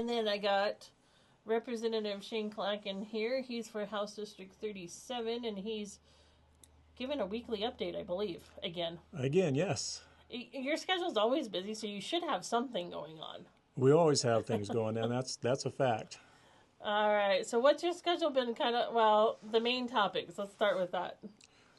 And then I got Representative Shane Klakken here. He's for House District 37, and he's given a weekly update, I believe, again. Again, yes. Your schedule's always busy, so you should have something going on. We always have things going on. That's a fact. All right. So what's your schedule been well, the main topics. Let's start with that.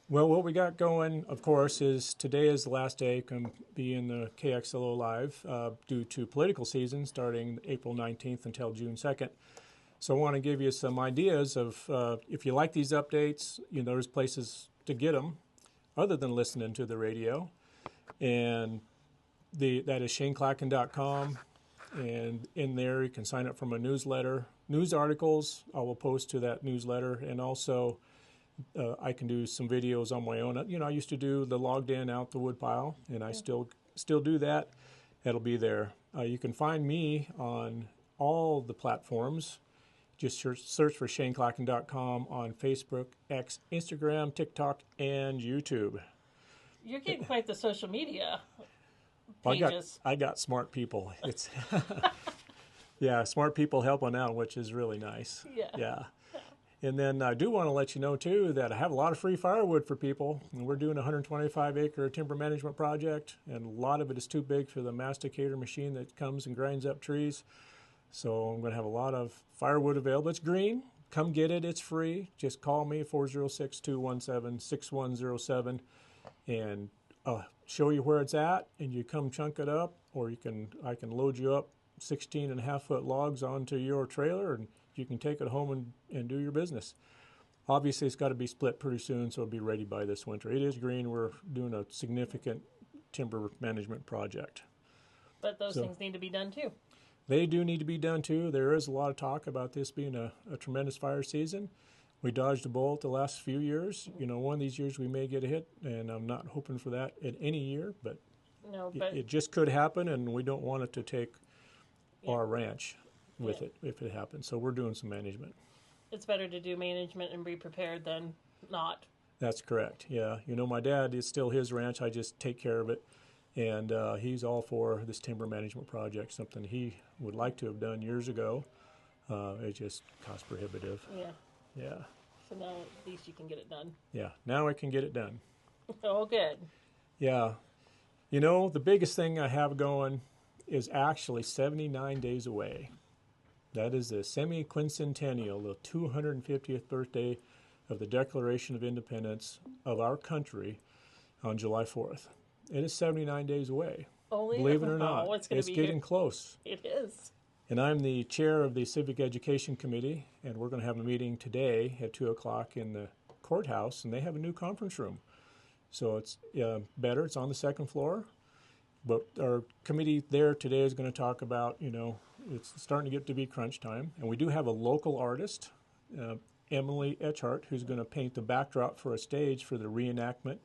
Well, what we got going, of course, is today is the last day can be in the KXLO Live due to political season starting April 19th until June 2nd. So I want to give you some ideas of if you like these updates, there's places to get them other than listening to the radio. And that is shaneklakken.com. And in there, you can sign up for my newsletter. News articles, I will post to that newsletter. And also, I can do some videos on my own. I used to do the logged in out the woodpile, and I still do that. It'll be there. You can find me on all the platforms. Just search for shaneklakken.com on Facebook, X, Instagram, TikTok, and YouTube. You're getting quite the social media pages. I got smart people. It's yeah, smart people helping out, which is really nice. Yeah. And then I do want to let you know, too, that I have a lot of free firewood for people. And we're doing a 125-acre timber management project, and a lot of it is too big for the masticator machine that comes and grinds up trees. So I'm going to have a lot of firewood available. It's green. Come get it. It's free. Just call me, 406-217-6107, and show you where it's at, and you come chunk it up, or I can load you up 16.5-foot logs onto your trailer, and you can take it home and do your business. Obviously, it's got to be split pretty soon, so it'll be ready by this winter. It is green. We're doing a significant timber management project. But those things need to be done, too. They do need to be done, too. There is a lot of talk about this being a tremendous fire season. We dodged a bullet the last few years. One of these years we may get a hit, and I'm not hoping for that at any year, but it just could happen, and we don't want it to take our ranch with it if it happens. So we're doing some management. It's better to do management and be prepared than not. That's correct, yeah. My dad, is still his ranch. I just take care of it. And he's all for this timber management project, something he would like to have done years ago. It's just cost prohibitive. Yeah. So now at least you can get it done. Yeah, now I can get it done. Oh, good. Yeah. The biggest thing I have going is actually 79 days away. That is the semi-quincentennial, the 250th birthday of the Declaration of Independence of our country on July 4th. It is 79 days away. Believe it or not. It's getting close. It is. And I'm the chair of the Civic Education Committee, and we're going to have a meeting today at 2 o'clock in the courthouse, and they have a new conference room. So it's better. It's on the second floor. But our committee there today is going to talk about, it's starting to get to be crunch time. And we do have a local artist, Emily Etchart, who's going to paint the backdrop for a stage for the reenactment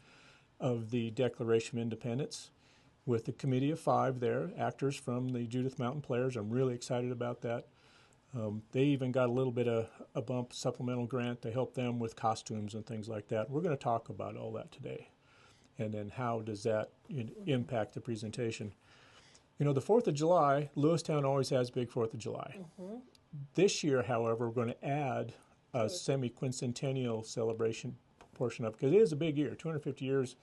of the Declaration of Independence with the committee of 5 there, actors from the Judith Mountain Players. I'm really excited about that. They even got a little bit of a bump supplemental grant to help them with costumes and things like that. We're going to talk about all that today. And then how does that impact the presentation? The 4th of July, Lewistown always has big 4th of July. Mm-hmm. This year, however, we're going to add a semi-quincentennial celebration portion of it, because it is a big year, 250 years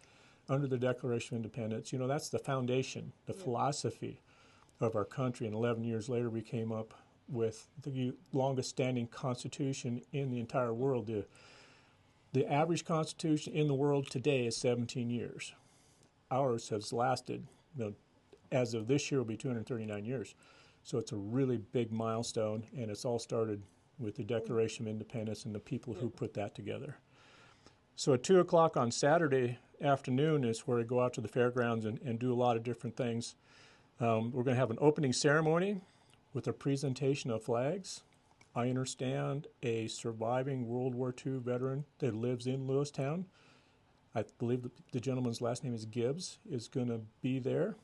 under the Declaration of Independence. That's the foundation, the philosophy of our country. And 11 years later, we came up with the longest standing constitution in the entire world. The average constitution in the world today is 17 years. Ours has lasted, as of this year, will be 239 years. So it's a really big milestone, and it's all started with the Declaration of Independence and the people who put that together. So at 2 o'clock on Saturday afternoon is where we go out to the fairgrounds and do a lot of different things. We're going to have an opening ceremony with a presentation of flags. I understand a surviving World War II veteran that lives in Lewistown, I believe the gentleman's last name is Gibbs, is going to be there.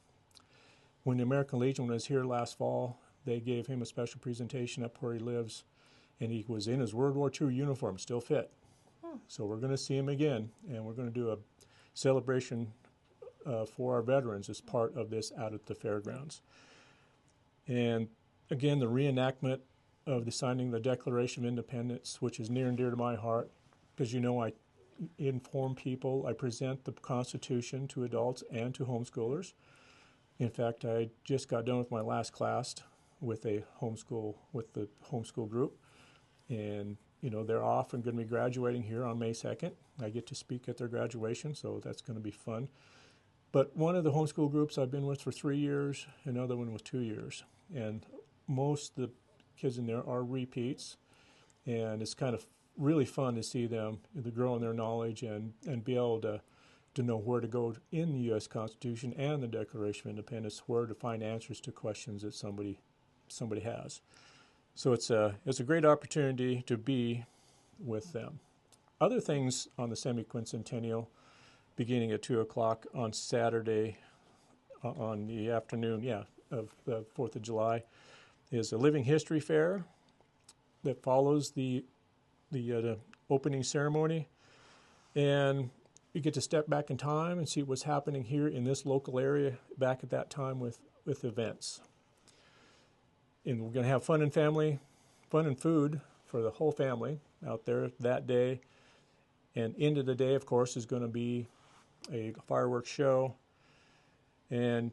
When the American Legion was here last fall, they gave him a special presentation up where he lives, and he was in his World War II uniform, still fit. So we're going to see him again, and we're going to do a celebration for our veterans as part of this out at the fairgrounds. And again, the reenactment of the signing of the Declaration of Independence, which is near and dear to my heart, because I inform people, I present the Constitution to adults and to homeschoolers. In fact, I just got done with my last class with the homeschool group, and they're off and going to be graduating here on May 2nd. I get to speak at their graduation, so that's going to be fun. But one of the homeschool groups I've been with for 3 years, another one was 2 years, and most of the kids in there are repeats, and it's kind of really fun to see them grow in their knowledge and be able to know where to go in the U.S. Constitution and the Declaration of Independence, where to find answers to questions that somebody has. So it's a great opportunity to be with them. Other things on the semi-quincentennial, beginning at 2 o'clock on Saturday on the afternoon, of the 4th of July, is a living history fair that follows the opening ceremony, and you get to step back in time and see what's happening here in this local area back at that time with events. And we're going to have fun and food for the whole family out there that day. And into the day, of course, is going to be a fireworks show. And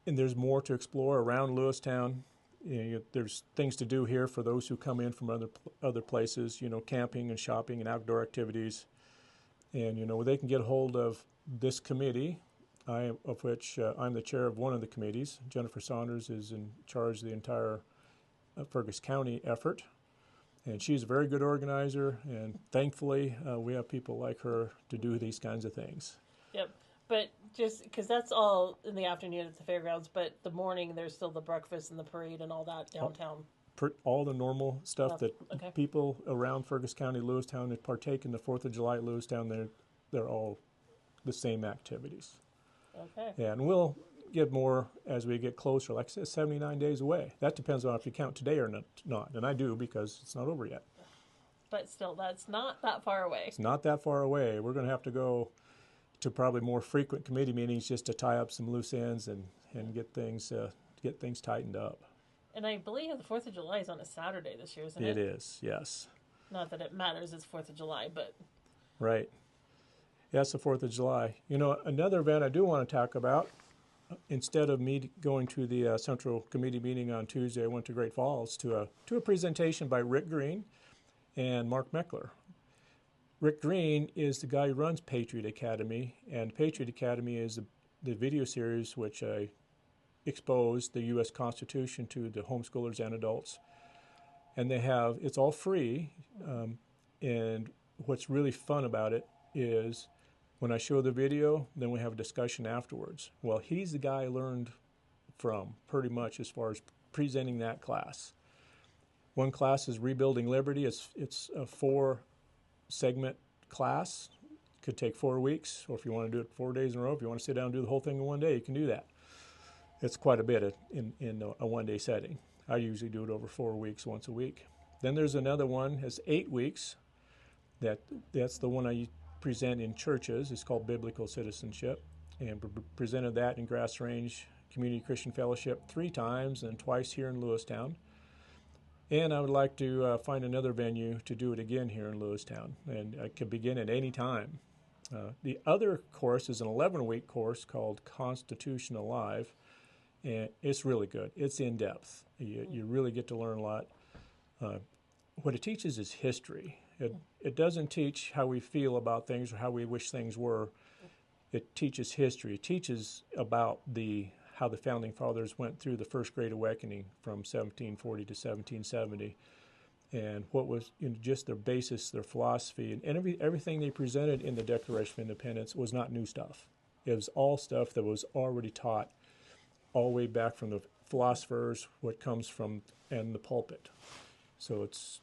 there's more to explore around Lewistown. There's things to do here for those who come in from other places, camping and shopping and outdoor activities. And, they can get a hold of this committee, of which I'm the chair of one of the committees. Jennifer Saunders is in charge of the entire Fergus County effort. And she's a very good organizer, and thankfully we have people like her to do these kinds of things. Yep. But just because that's all in the afternoon at the fairgrounds, but the morning there's still the breakfast and the parade and all that downtown. All the normal stuff that people around Fergus County, Lewistown, that partake in the 4th of July at Lewistown, they're all the same activities. Okay. Yeah, and we'll get more as we get closer. Like I said, 79 days away. That depends on if you count today or not. And I do, because it's not over yet. But still, that's not that far away. It's not that far away. We're going to have to go to probably more frequent committee meetings just to tie up some loose ends and get things tightened up. And I believe the 4th of July is on a Saturday this year, isn't it? It is, yes. Not that it matters, it's 4th of July, but... Right. Yeah, it's the 4th of July. Another event I do want to talk about, instead of me going to the Central Committee meeting on Tuesday, I went to Great Falls to a presentation by Rick Green and Mark Meckler. Rick Green is the guy who runs Patriot Academy, and Patriot Academy is the video series which I exposed the U.S. Constitution to the homeschoolers and adults. And it's all free, and what's really fun about it is when I show the video, then we have a discussion afterwards. Well, he's the guy I learned from pretty much as far as presenting that class. One class is Rebuilding Liberty. It's a 4-segment class. Could take 4 weeks, or if you want to do it 4 days in a row, if you want to sit down and do the whole thing in one day, you can do that. It's quite a bit in a one-day setting. I usually do it over 4 weeks, once a week. Then there's another one that's 8 weeks. That's the one I present in churches. It's called Biblical Citizenship, and presented that in Grass Range Community Christian Fellowship 3 times, and twice here in Lewistown. And I would like to find another venue to do it again here in Lewistown, and I can begin at any time. The other course is an 11-week course called Constitution Alive, and it's really good. It's in-depth. You really get to learn a lot. What it teaches is history. It doesn't teach how we feel about things or how we wish things were. It teaches history. It teaches about how the Founding Fathers went through the First Great Awakening from 1740 to 1770, and what was just their basis, their philosophy, and everything they presented in the Declaration of Independence was not new stuff. It was all stuff that was already taught all the way back from the philosophers, what comes from, and the pulpit. So it's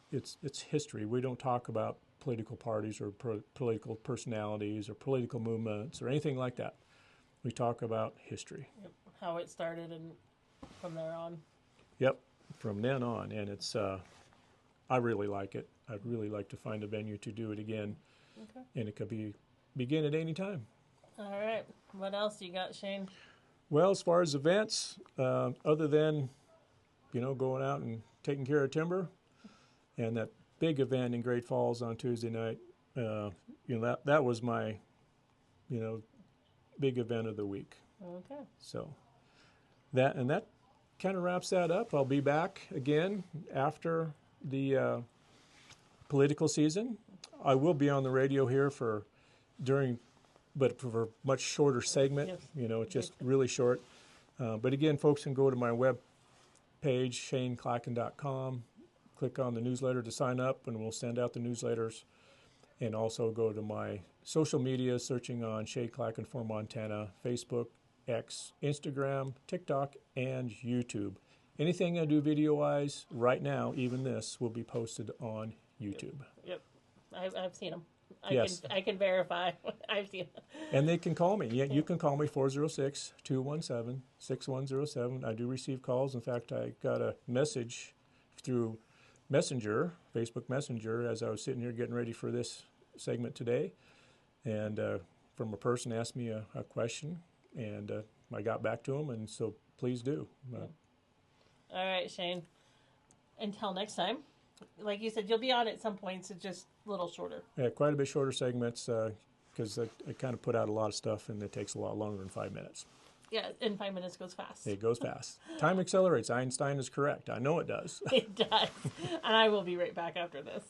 history. We don't talk about political parties or political personalities or political movements or anything like that. We talk about history. Yep. How it started and from there on. Yep, from then on. And it's, I really like it. I'd really like to find a venue to do it again. Okay. And it could begin at any time. All right. What else you got, Shane? Well, as far as events, other than going out and taking care of timber. And that big event in Great Falls on Tuesday night, that was my, big event of the week. Okay. So that kind of wraps that up. I'll be back again after the political season. I will be on the radio here but for a much shorter segment. Yes. It's just really short. But again, folks can go to my web page, shaneklakken.com, click on the newsletter to sign up, and we'll send out the newsletters. And also go to my social media, searching on Shane Klakken for Montana, Facebook, X, Instagram, TikTok, and YouTube. Anything I do video-wise right now, even this, will be posted on YouTube. Yep. I've seen them. Yes. I can verify. I've seen them. And they can call me. Yeah, you can call me 406-217-6107. I do receive calls. In fact, I got a message through Messenger, Facebook Messenger, as I was sitting here getting ready for this segment today. And from a person asked me a question, and I got back to them, and so please do. All right, Shane. Until next time. Like you said, you'll be on at some points. It's just a little shorter. Yeah, quite a bit shorter segments because I kind of put out a lot of stuff, and it takes a lot longer than 5 minutes. Yeah, and 5 minutes goes fast. It goes fast. Time accelerates. Einstein is correct. I know it does. It does. And I will be right back after this.